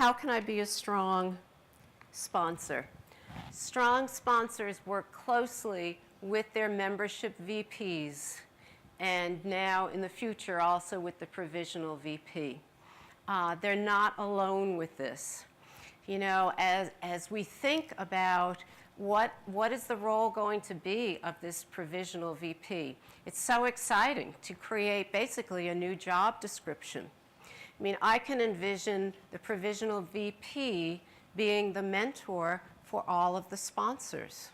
how can I be a strong sponsor? Strong sponsors work closely with their membership VPs, and now in the future also with the provisional VP. They're not alone with this. You know, as we think about what is the role going to be of this provisional VP, it's so exciting to create basically a new job description. I mean, I can envision the provisional VP being the mentor for all of the sponsors.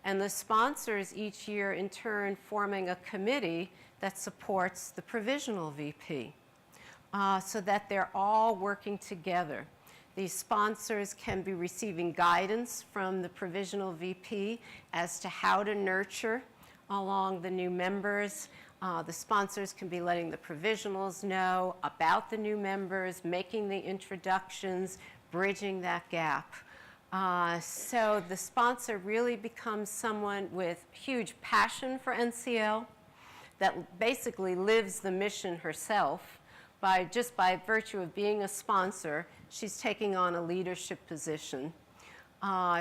And the sponsors each year in turn forming a committee that supports the provisional VP so that they're all working together. These sponsors can be receiving guidance from the provisional VP as to how to nurture along the new members. The sponsors can be letting the provisionals know about the new members, making the introductions, bridging that gap. So the sponsor really becomes someone with huge passion for NCL that basically lives the mission herself. Just by virtue of being a sponsor, she's taking on a leadership position.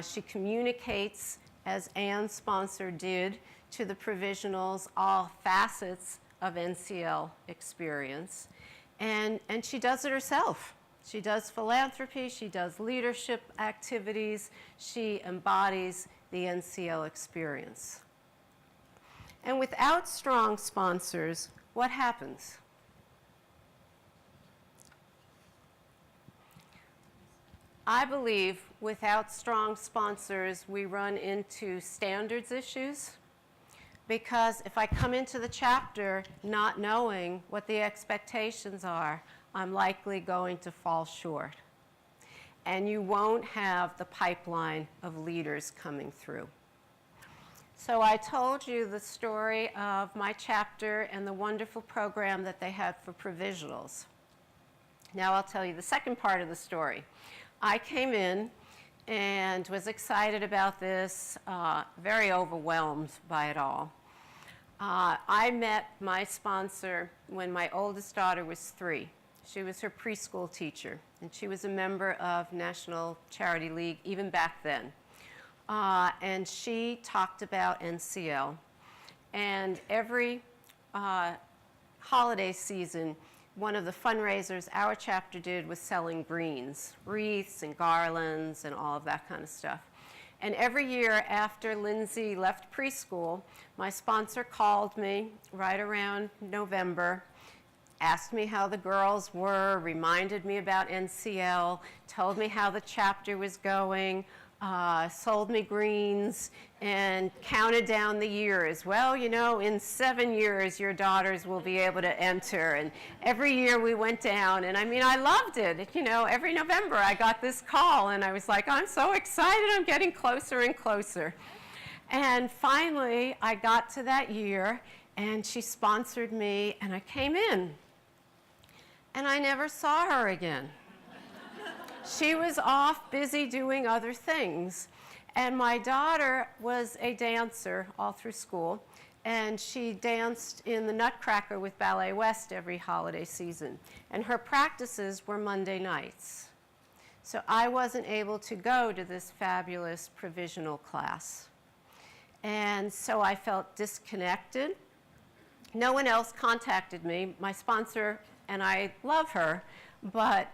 She communicates, as Ann's sponsor did, to the provisionals all facets of NCL experience. And she does it herself. She does philanthropy, she does leadership activities, she embodies the NCL experience. And without strong sponsors, what happens? I believe without strong sponsors, we run into standards issues, because if I come into the chapter not knowing what the expectations are, I'm likely going to fall short. And you won't have the pipeline of leaders coming through. So I told you the story of my chapter and the wonderful program that they have for provisionals. Now I'll tell you the second part of the story. I came in and was excited about this, very overwhelmed by it all. I met my sponsor when my oldest daughter was 3. She was her preschool teacher, and she was a member of National Charity League even back then. And she talked about NCL. And every holiday season, one of the fundraisers our chapter did was selling greens, wreaths and garlands and all of that kind of stuff. And every year after Lindsay left preschool, my sponsor called me right around November, asked me how the girls were, reminded me about NCL, told me how the chapter was going, sold me greens, and counted down the years. Well, you know, in 7 years, your daughters will be able to enter. And every year we went down, and I mean, I loved it. You know, every November I got this call, and I was like, I'm so excited, I'm getting closer and closer. And finally, I got to that year, and she sponsored me, and I came in. And I never saw her again. She was off busy doing other things. And my daughter was a dancer all through school, and she danced in the Nutcracker with Ballet West every holiday season. And her practices were Monday nights. So I wasn't able to go to this fabulous provisional class. And so I felt disconnected. No one else contacted me. My sponsor, and I love her, but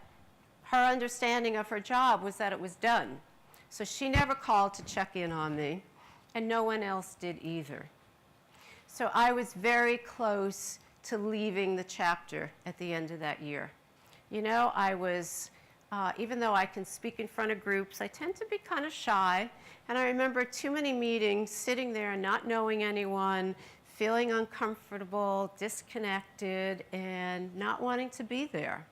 her understanding of her job was that it was done. So she never called to check in on me, and no one else did either. So I was very close to leaving the chapter at the end of that year. You know, I was, even though I can speak in front of groups, I tend to be kind of shy, and I remember too many meetings, sitting there and not knowing anyone, feeling uncomfortable, disconnected, and not wanting to be there.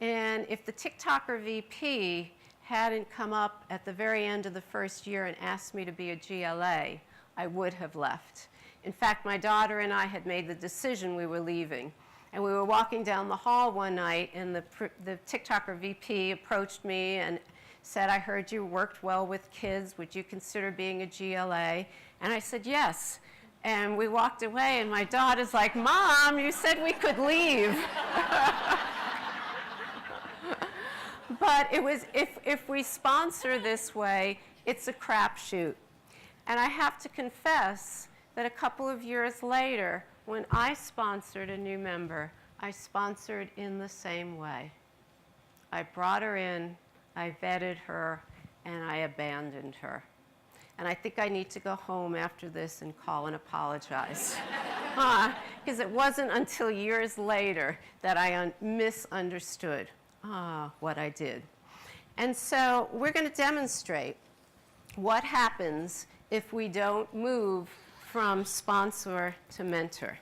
And if the TikToker VP hadn't come up at the very end of the first year and asked me to be a GLA, I would have left. In fact, my daughter and I had made the decision we were leaving. And we were walking down the hall one night, and the TikToker VP approached me and said, I heard you worked well with kids. Would you consider being a GLA? And I said, yes. And we walked away, and my daughter's like, Mom, you said we could leave. But But it was, if we sponsor this way, it's a crapshoot. And I have to confess that a couple of years later, when I sponsored a new member, I sponsored in the same way. I brought her in, I vetted her, and I abandoned her. And I think I need to go home after this and call and apologize. Because it wasn't until years later that I misunderstood what I did. And so we're going to demonstrate what happens if we don't move from sponsor to mentor.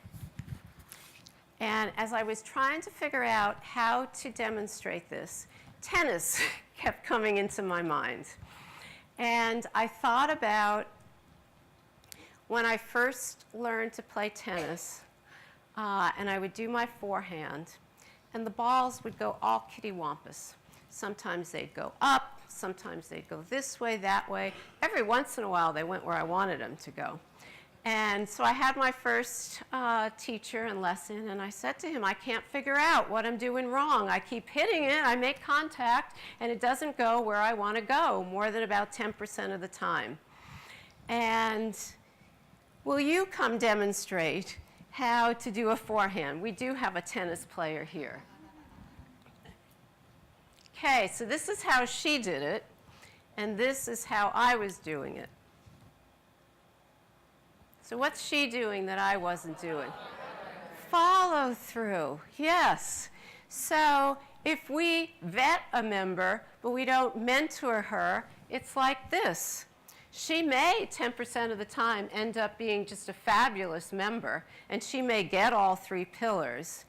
And as I was trying to figure out how to demonstrate this, tennis kept coming into my mind. And I thought about when I first learned to play tennis, and I would do my forehand, and the balls would go all kittywampus. Sometimes they'd go up, sometimes they'd go this way, that way. Every once in a while, they went where I wanted them to go. And so I had my first teacher and lesson, and I said to him, I can't figure out what I'm doing wrong. I keep hitting it, I make contact, and it doesn't go where I want to go more than about 10% of the time. And will you come demonstrate how to do a forehand? We do have a tennis player here. Okay, so this is how she did it, and this is how I was doing it. So what's she doing that I wasn't doing? Follow through, yes. So if we vet a member, but we don't mentor her, it's like this. She may, 10% of the time, end up being just a fabulous member, and she may get all 3 pillars,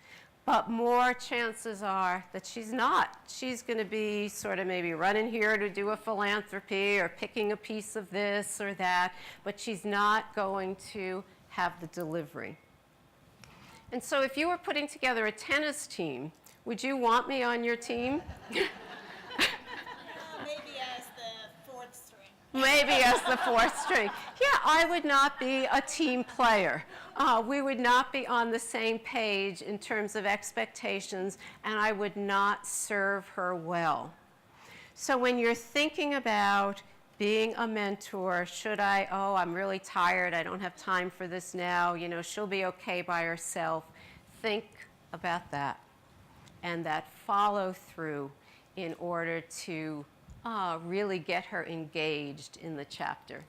but more chances are that she's not. She's going to be sort of maybe running here to do a philanthropy or picking a piece of this or that, but she's not going to have the delivery. And so if you were putting together a tennis team, would you want me on your team? Maybe as the 4th string. Maybe as the 4th string. Yeah, I would not be a team player. We would not be on the same page in terms of expectations, and I would not serve her well. So when you're thinking about being a mentor, should I, oh, I'm really tired, I don't have time for this now, you know, she'll be okay by herself. Think about that and that follow through in order to really get her engaged in the chapter.